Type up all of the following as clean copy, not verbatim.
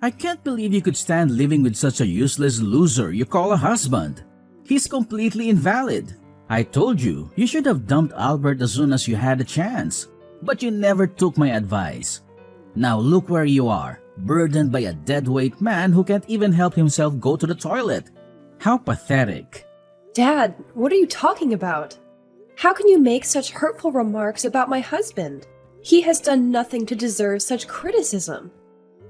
I can't believe you could stand living with such a useless loser you call a husband. He's completely invalid. I told you, you should have dumped Albert as soon as you had a chance. But you never took my advice. Now look where you are, burdened by a deadweight man who can't even help himself go to the toilet. How pathetic. Dad, what are you talking about? How can you make such hurtful remarks about my husband? He has done nothing to deserve such criticism.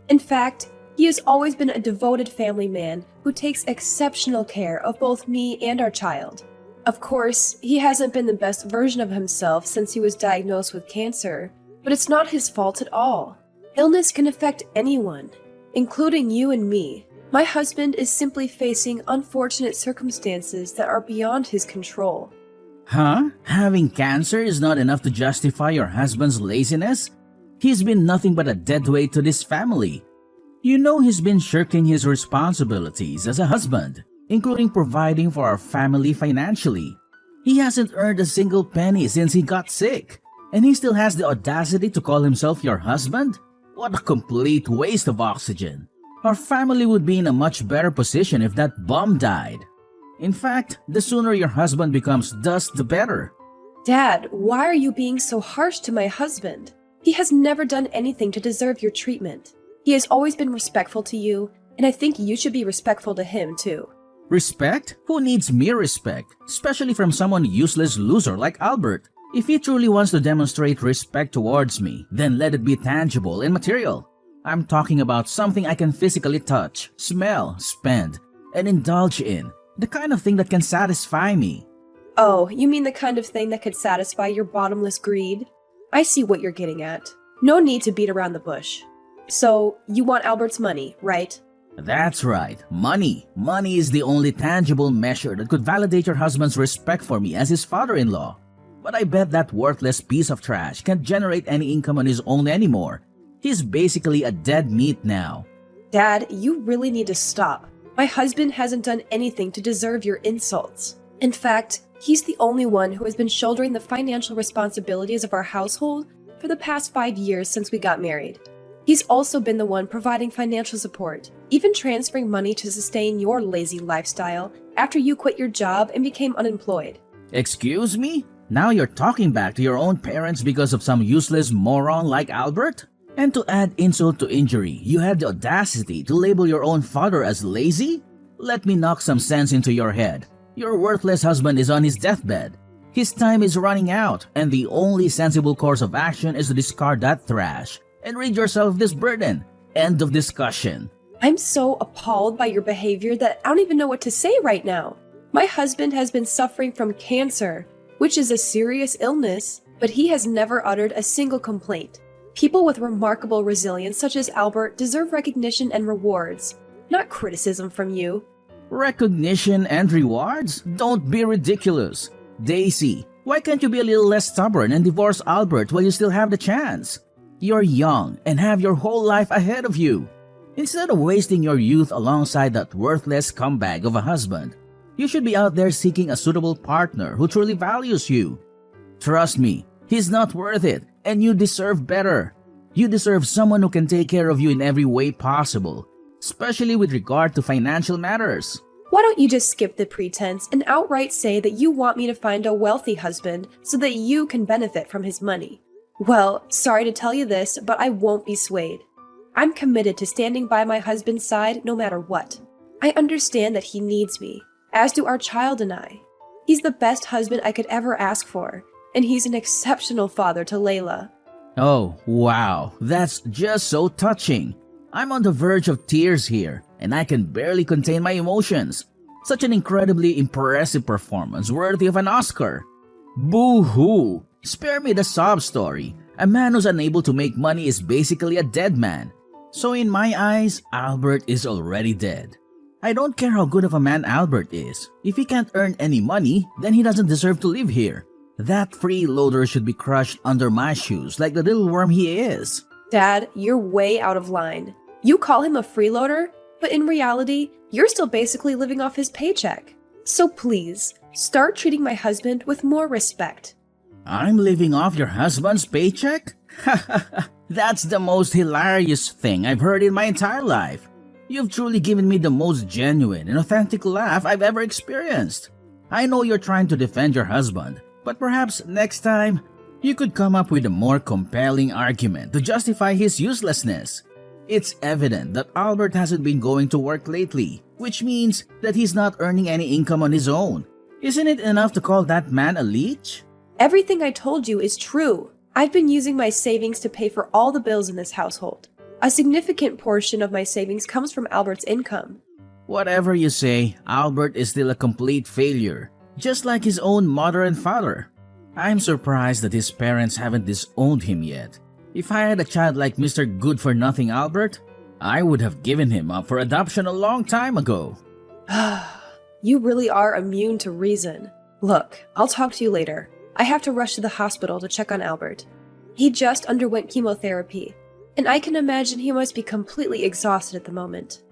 In fact, he has always been a devoted family man who takes exceptional care of both me and our child. Of course, he hasn't been the best version of himself since he was diagnosed with cancer, but it's not his fault at all. Illness can affect anyone, including you and me. My husband is simply facing unfortunate circumstances that are beyond his control. Huh? Having cancer is not enough to justify your husband's laziness? He's been nothing but a deadweight to this family. You know he's been shirking his responsibilities as a husband, including providing for our family financially. He hasn't earned a single penny since he got sick, and he still has the audacity to call himself your husband? What a complete waste of oxygen. Our family would be in a much better position if that bum died. In fact, the sooner your husband becomes dust, the better. Dad, why are you being so harsh to my husband? He has never done anything to deserve your treatment. He has always been respectful to you, and I think you should be respectful to him too. Respect? Who needs mere respect, especially from someone useless loser like Albert? If he truly wants to demonstrate respect towards me, then let it be tangible and material. I'm talking about something I can physically touch, smell, spend, and indulge in. The kind of thing that can satisfy me. Oh, you mean the kind of thing that could satisfy your bottomless greed? I see what you're getting at. No need to beat around the bush. So, you want Albert's money, right? That's right. Money. Money is the only tangible measure that could validate your husband's respect for me as his father-in-law. But I bet that worthless piece of trash can't generate any income on his own anymore. He's basically a dead meat now. Dad, you really need to stop. My husband hasn't done anything to deserve your insults. In fact, he's the only one who has been shouldering the financial responsibilities of our household for the past 5 years since we got married. He's also been the one providing financial support, even transferring money to sustain your lazy lifestyle after you quit your job and became unemployed. Excuse me? Now you're talking back to your own parents because of some useless moron like Albert? And to add insult to injury, you had the audacity to label your own father as lazy? Let me knock some sense into your head. Your worthless husband is on his deathbed. His time is running out, and the only sensible course of action is to discard that trash and rid yourself of this burden. End of discussion. I'm so appalled by your behavior that I don't even know what to say right now. My husband has been suffering from cancer, which is a serious illness, but he has never uttered a single complaint. People with remarkable resilience such as Albert deserve recognition and rewards, not criticism from you. Recognition and rewards? Don't be ridiculous. Daisy, why can't you be a little less stubborn and divorce Albert while you still have the chance? You're young and have your whole life ahead of you. Instead of wasting your youth alongside that worthless scumbag of a husband, you should be out there seeking a suitable partner who truly values you. Trust me, he's not worth it, and you deserve better. You deserve someone who can take care of you in every way possible, especially with regard to financial matters. Why don't you just skip the pretense and outright say that you want me to find a wealthy husband so that you can benefit from his money? Well, sorry to tell you this, but I won't be swayed. I'm committed to standing by my husband's side no matter what. I understand that he needs me, as do our child and I. He's the best husband I could ever ask for, and he's an exceptional father to Layla. Oh, wow, that's just so touching. I'm on the verge of tears here, and I can barely contain my emotions. Such an incredibly impressive performance worthy of an Oscar. Boo-hoo! Spare me the sob story. A man who's unable to make money is basically a dead man. So in my eyes, Albert is already dead. I don't care how good of a man Albert is. If he can't earn any money, then he doesn't deserve to live here. That freeloader should be crushed under my shoes like the little worm he is. Dad, you're way out of line. You call him a freeloader, but in reality, you're still basically living off his paycheck. So please, start treating my husband with more respect. I'm living off your husband's paycheck? That's the most hilarious thing I've heard in my entire life. You've truly given me the most genuine and authentic laugh I've ever experienced. I know you're trying to defend your husband, but perhaps next time, you could come up with a more compelling argument to justify his uselessness. It's evident that Albert hasn't been going to work lately, which means that he's not earning any income on his own. Isn't it enough to call that man a leech? Everything I told you is true. I've been using my savings to pay for all the bills in this household. A significant portion of my savings comes from Albert's income. Whatever you say, Albert is still a complete failure, just like his own mother and father. I'm surprised that his parents haven't disowned him yet. If I had a child like Mr. Good-for-Nothing Albert, I would have given him up for adoption a long time ago. You really are immune to reason. Look, I'll talk to you later. I have to rush to the hospital to check on Albert. He just underwent chemotherapy, and I can imagine he must be completely exhausted at the moment.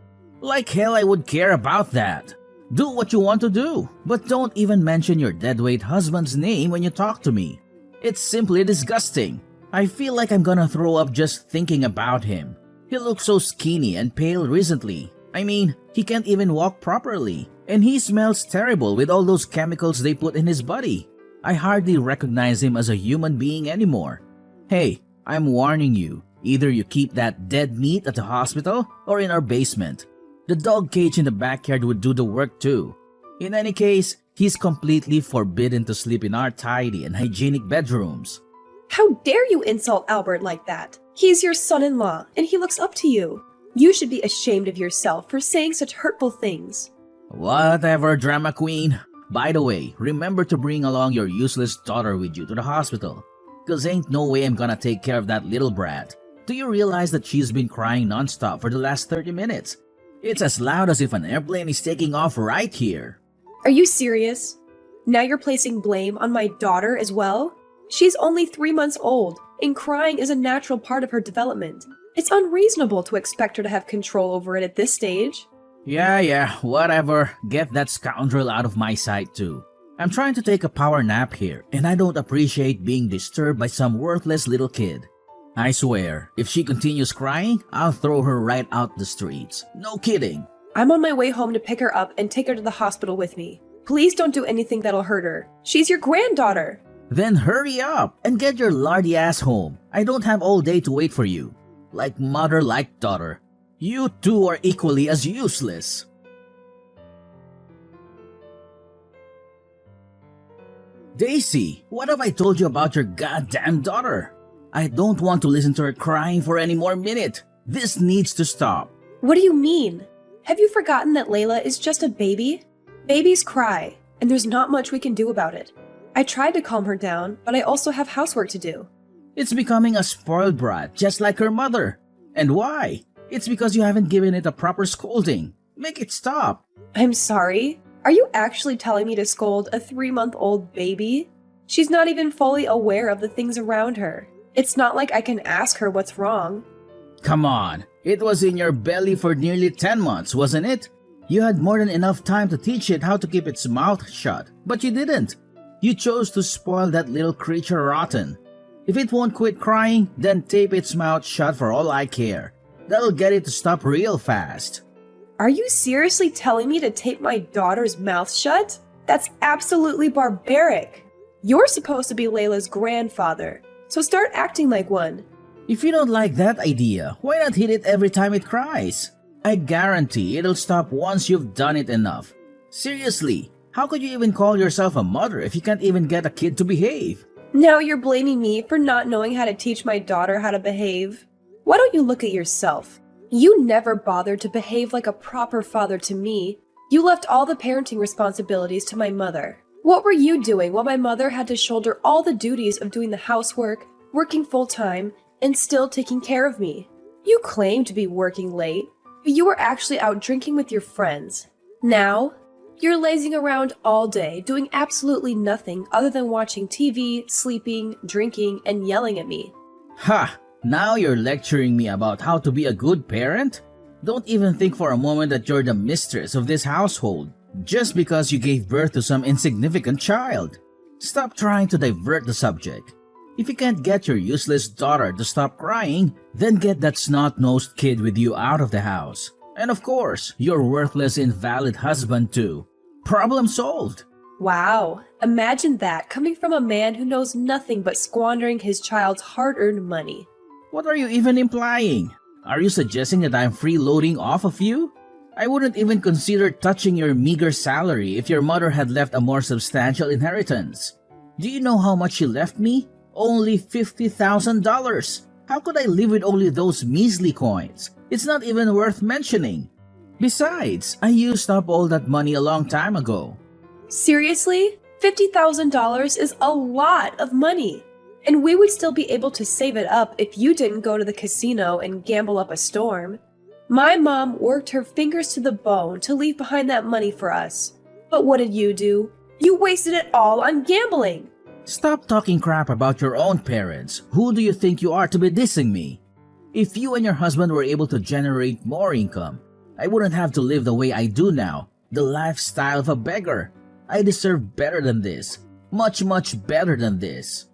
Like hell I would care about that. Do what you want to do, but don't even mention your deadweight husband's name when you talk to me. It's simply disgusting. I feel like I'm gonna throw up just thinking about him. He looks so skinny and pale recently. I mean, he can't even walk properly, and he smells terrible with all those chemicals they put in his body. I hardly recognize him as a human being anymore. Hey, I'm warning you. Either you keep that dead meat at the hospital or in our basement. The dog cage in the backyard would do the work too. In any case, he's completely forbidden to sleep in our tidy and hygienic bedrooms. How dare you insult Albert like that? He's your son-in-law, and he looks up to you. You should be ashamed of yourself for saying such hurtful things. Whatever, drama queen. By the way, remember to bring along your useless daughter with you to the hospital. Cause ain't no way I'm gonna take care of that little brat. Do you realize that she's been crying nonstop for the last 30 minutes? It's as loud as if an airplane is taking off right here. Are you serious? Now you're placing blame on my daughter as well? She's only 3 months old, and crying is a natural part of her development. It's unreasonable to expect her to have control over it at this stage. Yeah, whatever. Get that scoundrel out of my sight too. I'm trying to take a power nap here, and I don't appreciate being disturbed by some worthless little kid. I swear, if she continues crying, I'll throw her right out the streets. No kidding. I'm on my way home to pick her up and take her to the hospital with me. Please don't do anything that'll hurt her. She's your granddaughter. Then hurry up and get your lardy ass home. I don't have all day to wait for you. Like mother, like daughter. You two are equally as useless. Daisy, what have I told you about your goddamn daughter? I don't want to listen to her crying for any more minute. This needs to stop. What do you mean? Have you forgotten that Layla is just a baby? Babies cry, and there's not much we can do about it. I tried to calm her down, but I also have housework to do. It's becoming a spoiled brat, just like her mother. And why? It's because you haven't given it a proper scolding. Make it stop. I'm sorry? Are you actually telling me to scold a 3-month-old baby? She's not even fully aware of the things around her. It's not like I can ask her what's wrong. Come on, it was in your belly for nearly 10 months, wasn't it? You had more than enough time to teach it how to keep its mouth shut, but you didn't. You chose to spoil that little creature rotten. If it won't quit crying, then tape its mouth shut for all I care. That'll get it to stop real fast. Are you seriously telling me to tape my daughter's mouth shut? That's absolutely barbaric. You're supposed to be Layla's grandfather, so start acting like one. If you don't like that idea, why not hit it every time it cries? I guarantee it'll stop once you've done it enough. Seriously, how could you even call yourself a mother if you can't even get a kid to behave? Now you're blaming me for not knowing how to teach my daughter how to behave. Why don't you look at yourself? You never bothered to behave like a proper father to me. You left all the parenting responsibilities to my mother. What were you doing while my mother had to shoulder all the duties of doing the housework, working full-time, and still taking care of me? You claim to be working late, but you were actually out drinking with your friends. Now, you're lazing around all day, doing absolutely nothing other than watching TV, sleeping, drinking, and yelling at me. Ha! Now you're lecturing me about how to be a good parent? Don't even think for a moment that you're the mistress of this household, just because you gave birth to some insignificant child. Stop trying to divert the subject. If you can't get your useless daughter to stop crying, then get that snot-nosed kid with you out of the house. And of course, your worthless invalid husband too. Problem solved. Wow, imagine that coming from a man who knows nothing but squandering his child's hard-earned money. What are you even implying? Are you suggesting that I'm freeloading off of you? I wouldn't even consider touching your meager salary if your mother had left a more substantial inheritance. Do you know how much she left me? Only $50,000. How could I live with only those measly coins? It's not even worth mentioning. Besides, I used up all that money a long time ago. Seriously? $50,000 is a lot of money. And we would still be able to save it up if you didn't go to the casino and gamble up a storm. My mom worked her fingers to the bone to leave behind that money for us. But what did you do? You wasted it all on gambling. Stop talking crap about your own parents. Who do you think you are to be dissing me? If you and your husband were able to generate more income, I wouldn't have to live the way I do now, the lifestyle of a beggar. I deserve better than this. Much, much better than this.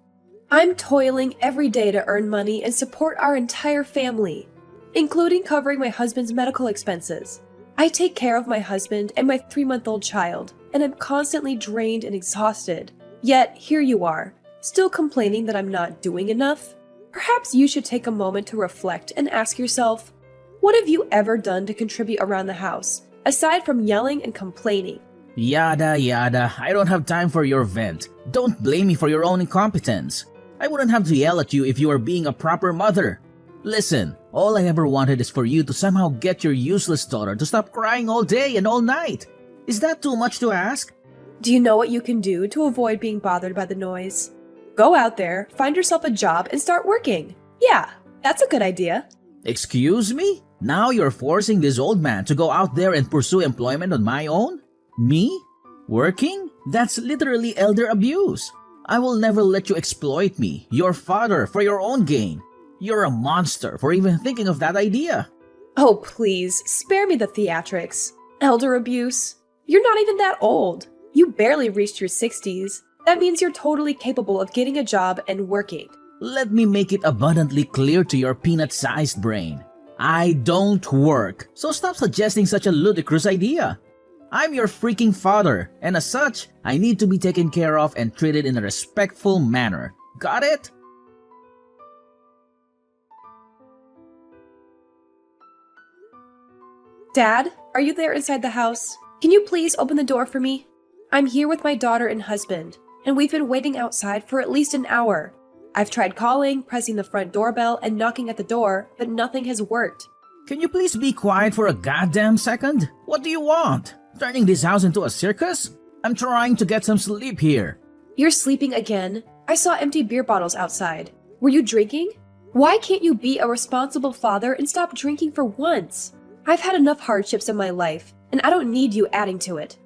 I'm toiling every day to earn money and support our entire family, including covering my husband's medical expenses. I take care of my husband and my 3-month-old child, and I'm constantly drained and exhausted. Yet, here you are, still complaining that I'm not doing enough? Perhaps you should take a moment to reflect and ask yourself, what have you ever done to contribute around the house, aside from yelling and complaining? Yada yada, I don't have time for your vent. Don't blame me for your own incompetence. I wouldn't have to yell at you if you were being a proper mother. Listen, all I ever wanted is for you to somehow get your useless daughter to stop crying all day and all night. Is that too much to ask? Do you know what you can do to avoid being bothered by the noise? Go out there, find yourself a job, and start working. Yeah, that's a good idea. Excuse me? Now you're forcing this old man to go out there and pursue employment on my own? Me? Working? That's literally elder abuse. I will never let you exploit me, your father, for your own gain. You're a monster for even thinking of that idea. Oh, please, spare me the theatrics. Elder abuse? You're not even that old. You barely reached your 60s. That means you're totally capable of getting a job and working. Let me make it abundantly clear to your peanut-sized brain. I don't work, so stop suggesting such a ludicrous idea. I'm your freaking father, and as such, I need to be taken care of and treated in a respectful manner. Got it? Dad, are you there inside the house? Can you please open the door for me? I'm here with my daughter and husband, and we've been waiting outside for at least an hour. I've tried calling, pressing the front doorbell, and knocking at the door, but nothing has worked. Can you please be quiet for a goddamn second? What do you want? Turning this house into a circus? I'm trying to get some sleep here. You're sleeping again? I saw empty beer bottles outside. Were you drinking? Why can't you be a responsible father and stop drinking for once? I've had enough hardships in my life, and I don't need you adding to it.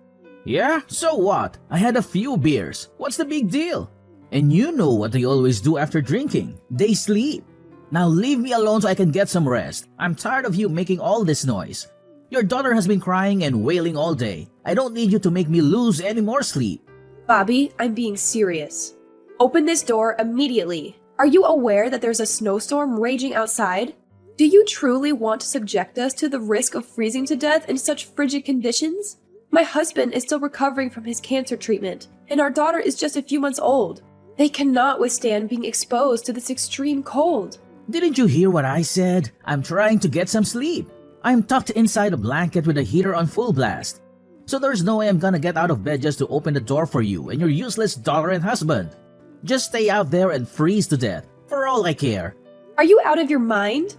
Yeah? So what? I had a few beers. What's the big deal? And you know what they always do after drinking. They sleep. Now leave me alone so I can get some rest. I'm tired of you making all this noise. Your daughter has been crying and wailing all day. I don't need you to make me lose any more sleep. Bobby, I'm being serious. Open this door immediately. Are you aware that there's a snowstorm raging outside? Do you truly want to subject us to the risk of freezing to death in such frigid conditions? My husband is still recovering from his cancer treatment, and our daughter is just a few months old. They cannot withstand being exposed to this extreme cold. Didn't you hear what I said? I'm trying to get some sleep. I'm tucked inside a blanket with a heater on full blast. So there's no way I'm gonna get out of bed just to open the door for you and your useless daughter and husband. Just stay out there and freeze to death, for all I care. Are you out of your mind?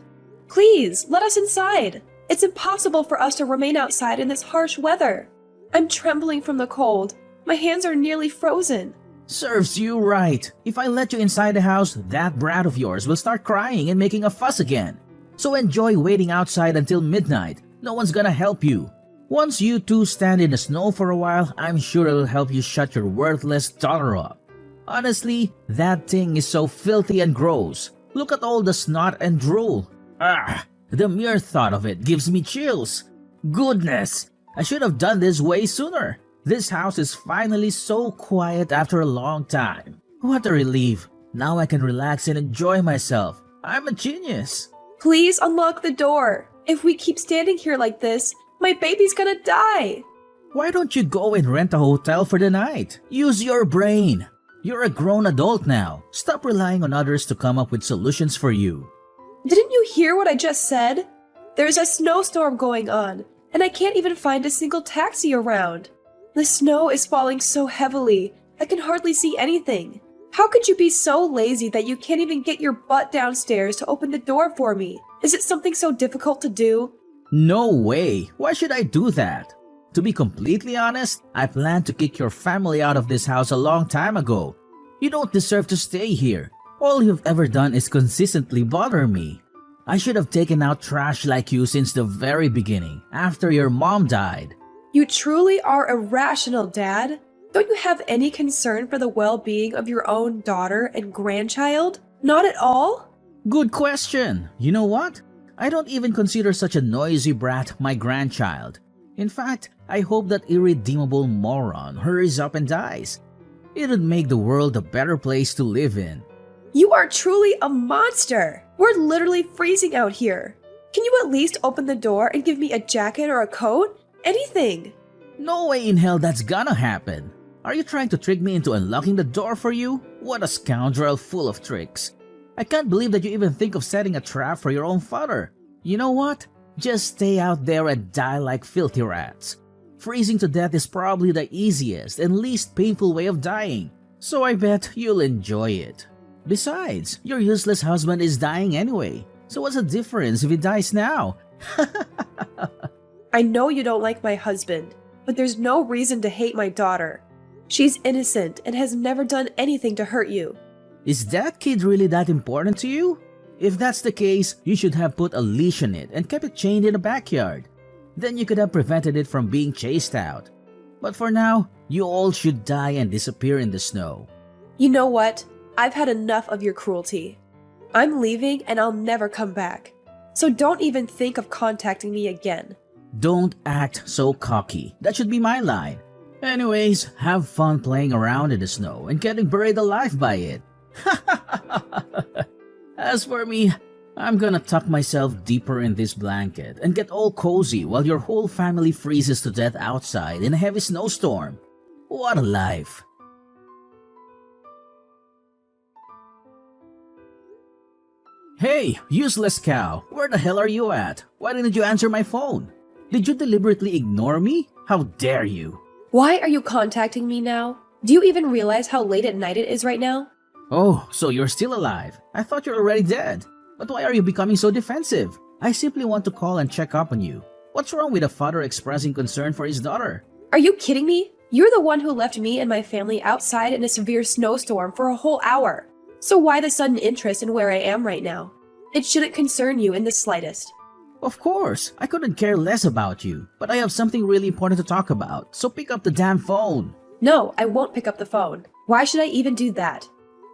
Please, let us inside. It's impossible for us to remain outside in this harsh weather. I'm trembling from the cold. My hands are nearly frozen. Serves you right. If I let you inside the house, that brat of yours will start crying and making a fuss again. So enjoy waiting outside until midnight. No one's gonna help you. Once you two stand in the snow for a while, I'm sure it'll help you shut your worthless daughter up. Honestly, that thing is so filthy and gross. Look at all the snot and drool. The mere thought of it gives me chills. Goodness, I should have done this way sooner. This house is finally so quiet after a long time. What a relief. Now I can relax and enjoy myself. I'm a genius. Please unlock the door. If we keep standing here like this, my baby's gonna die. Why don't you go and rent a hotel for the night? Use your brain. You're a grown adult now. Stop relying on others to come up with solutions for you. Didn't you hear what I just said? There's a snowstorm going on, and I can't even find a single taxi around. The snow is falling so heavily, I can hardly see anything. How could you be so lazy that you can't even get your butt downstairs to open the door for me? Is it something so difficult to do? No way. Why should I do that? To be completely honest, I planned to kick your family out of this house a long time ago. You don't deserve to stay here. All you've ever done is consistently bother me. I should have taken out trash like you since the very beginning, after your mom died. You truly are irrational, Dad. Don't you have any concern for the well-being of your own daughter and grandchild? Not at all? Good question. You know what? I don't even consider such a noisy brat my grandchild. In fact, I hope that irredeemable moron hurries up and dies. It'd make the world a better place to live in. You are truly a monster! We're literally freezing out here. Can you at least open the door and give me a jacket or a coat? Anything! No way in hell that's gonna happen. Are you trying to trick me into unlocking the door for you? What a scoundrel full of tricks. I can't believe that you even think of setting a trap for your own father. You know what? Just stay out there and die like filthy rats. Freezing to death is probably the easiest and least painful way of dying, so I bet you'll enjoy it. Besides, your useless husband is dying anyway, so what's the difference if he dies now? I know you don't like my husband, but there's no reason to hate my daughter. She's innocent and has never done anything to hurt you. Is that kid really that important to you? If that's the case, you should have put a leash on it and kept it chained in the backyard. Then you could have prevented it from being chased out. But for now, you all should die and disappear in the snow. You know what? I've had enough of your cruelty. I'm leaving and I'll never come back. So don't even think of contacting me again. Don't act so cocky. That should be my line. Anyways, have fun playing around in the snow and getting buried alive by it. As for me, I'm gonna tuck myself deeper in this blanket and get all cozy while your whole family freezes to death outside in a heavy snowstorm. What a life! Hey, useless cow! Where the hell are you at? Why didn't you answer my phone? Did you deliberately ignore me? How dare you! Why are you contacting me now? Do you even realize how late at night it is right now? Oh, so you're still alive. I thought you're already dead. But why are you becoming so defensive? I simply want to call and check up on you. What's wrong with a father expressing concern for his daughter? Are you kidding me? You're the one who left me and my family outside in a severe snowstorm for a whole hour. So why the sudden interest in where I am right now? It shouldn't concern you in the slightest. Of course, I couldn't care less about you, but I have something really important to talk about, so pick up the damn phone. No, I won't pick up the phone. Why should I even do that?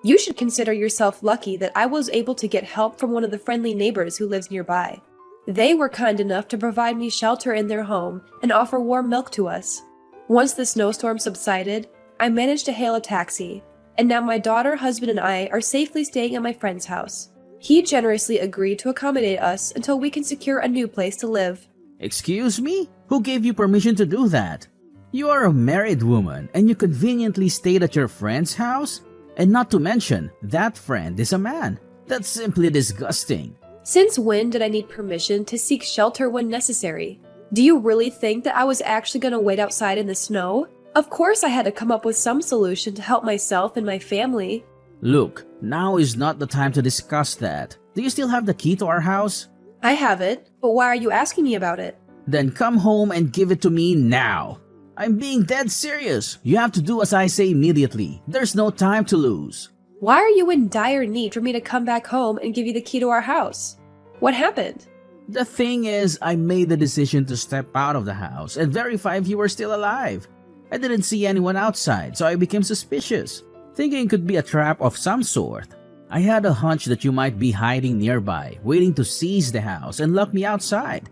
You should consider yourself lucky that I was able to get help from one of the friendly neighbors who lives nearby. They were kind enough to provide me shelter in their home and offer warm milk to us. Once the snowstorm subsided, I managed to hail a taxi, and now my daughter, husband, and I are safely staying at my friend's house. He generously agreed to accommodate us until we can secure a new place to live. Excuse me? Who gave you permission to do that? You are a married woman and you conveniently stayed at your friend's house? And not to mention, that friend is a man. That's simply disgusting. Since when did I need permission to seek shelter when necessary? Do you really think that I was actually going to wait outside in the snow? Of course I had to come up with some solution to help myself and my family. Look, now is not the time to discuss that. Do you still have the key to our house? I have it, but why are you asking me about it? Then come home and give it to me now. I'm being dead serious. You have to do as I say immediately. There's no time to lose. Why are you in dire need for me to come back home and give you the key to our house? What happened? The thing is, I made the decision to step out of the house and verify if you were still alive. I didn't see anyone outside, so I became suspicious, thinking it could be a trap of some sort. I had a hunch that you might be hiding nearby, waiting to seize the house and lock me outside,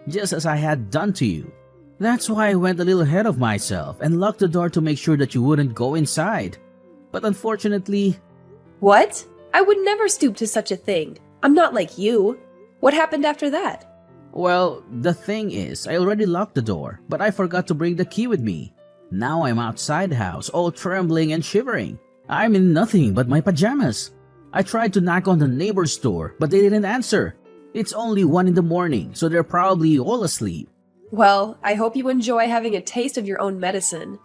just as I had done to you. That's why I went a little ahead of myself and locked the door to make sure that you wouldn't go inside. But unfortunately, What? I would never stoop to such a thing. I'm not like you. What happened after that? Well, the thing is, I already locked the door, but I forgot to bring the key with me. Now I'm outside the house, all trembling and shivering. I'm in nothing but my pajamas. I tried to knock on the neighbor's door, but they didn't answer. It's only 1 in the morning, so they're probably all asleep. Well, I hope you enjoy having a taste of your own medicine.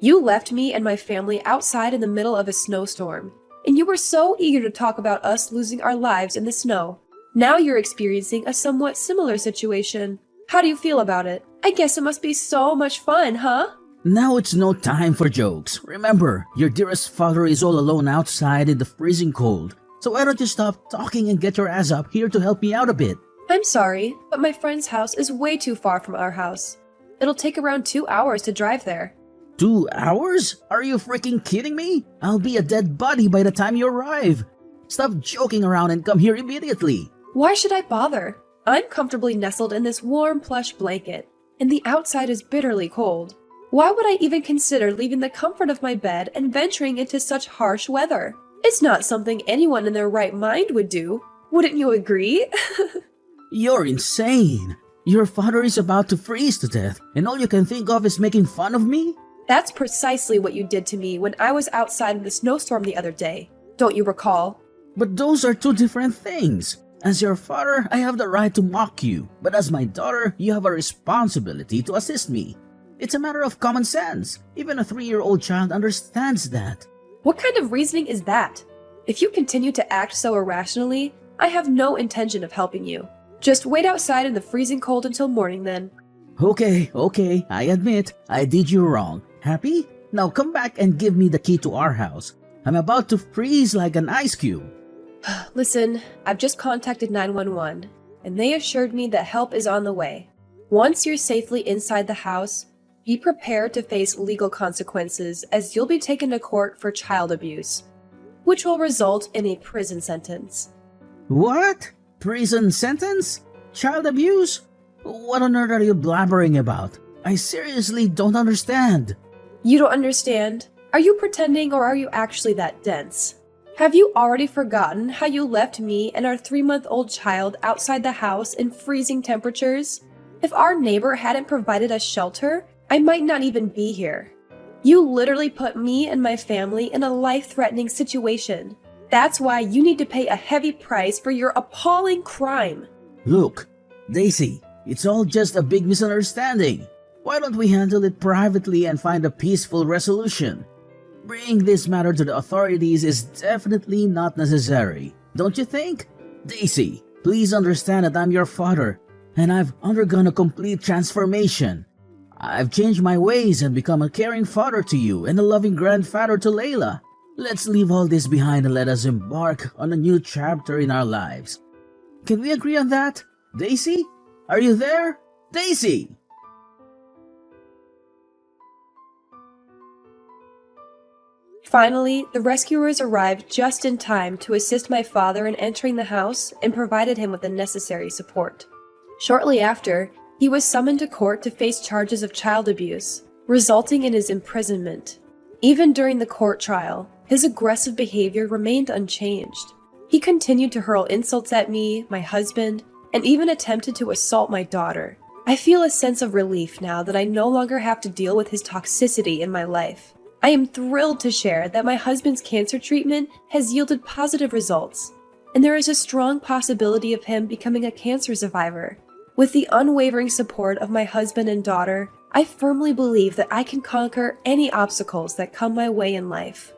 You left me and my family outside in the middle of a snowstorm, and you were so eager to talk about us losing our lives in the snow. Now you're experiencing a somewhat similar situation. How do you feel about it? I guess it must be so much fun, huh? Now it's no time for jokes. Remember, your dearest father is all alone outside in the freezing cold. So why don't you stop talking and get your ass up here to help me out a bit? I'm sorry, but my friend's house is way too far from our house. It'll take around 2 hours to drive there. 2 hours? Are you freaking kidding me? I'll be a dead body by the time you arrive. Stop joking around and come here immediately. Why should I bother? I'm comfortably nestled in this warm plush blanket, and the outside is bitterly cold. Why would I even consider leaving the comfort of my bed and venturing into such harsh weather? It's not something anyone in their right mind would do. Wouldn't you agree? You're insane. Your father is about to freeze to death, and all you can think of is making fun of me? That's precisely what you did to me when I was outside in the snowstorm the other day. Don't you recall? But those are two different things. As your father, I have the right to mock you, but as my daughter, you have a responsibility to assist me. It's a matter of common sense. Even a 3-year-old child understands that. What kind of reasoning is that? If you continue to act so irrationally, I have no intention of helping you. Just wait outside in the freezing cold until morning then. Okay, I admit, I did you wrong. Happy? Now come back and give me the key to our house. I'm about to freeze like an ice cube. Listen, I've just contacted 911, and they assured me that help is on the way. Once you're safely inside the house, be prepared to face legal consequences as you'll be taken to court for child abuse, which will result in a prison sentence. What? Prison sentence? Child abuse? What on earth are you blabbering about? I seriously don't understand. You don't understand? Are you pretending or are you actually that dense? Have you already forgotten how you left me and our 3-month-old child outside the house in freezing temperatures? If our neighbor hadn't provided us shelter, I might not even be here. You literally put me and my family in a life-threatening situation. That's why you need to pay a heavy price for your appalling crime. Look, Daisy, it's all just a big misunderstanding. Why don't we handle it privately and find a peaceful resolution? Bringing this matter to the authorities is definitely not necessary, don't you think? Daisy, please understand that I'm your father, and I've undergone a complete transformation. I've changed my ways and become a caring father to you and a loving grandfather to Layla. Let's leave all this behind and let us embark on a new chapter in our lives. Can we agree on that? Daisy? Are you there? Daisy! Finally, the rescuers arrived just in time to assist my father in entering the house and provided him with the necessary support. Shortly after, he was summoned to court to face charges of child abuse, resulting in his imprisonment. Even during the court trial, his aggressive behavior remained unchanged. He continued to hurl insults at me, my husband, and even attempted to assault my daughter. I feel a sense of relief now that I no longer have to deal with his toxicity in my life. I am thrilled to share that my husband's cancer treatment has yielded positive results, and there is a strong possibility of him becoming a cancer survivor. With the unwavering support of my husband and daughter, I firmly believe that I can conquer any obstacles that come my way in life.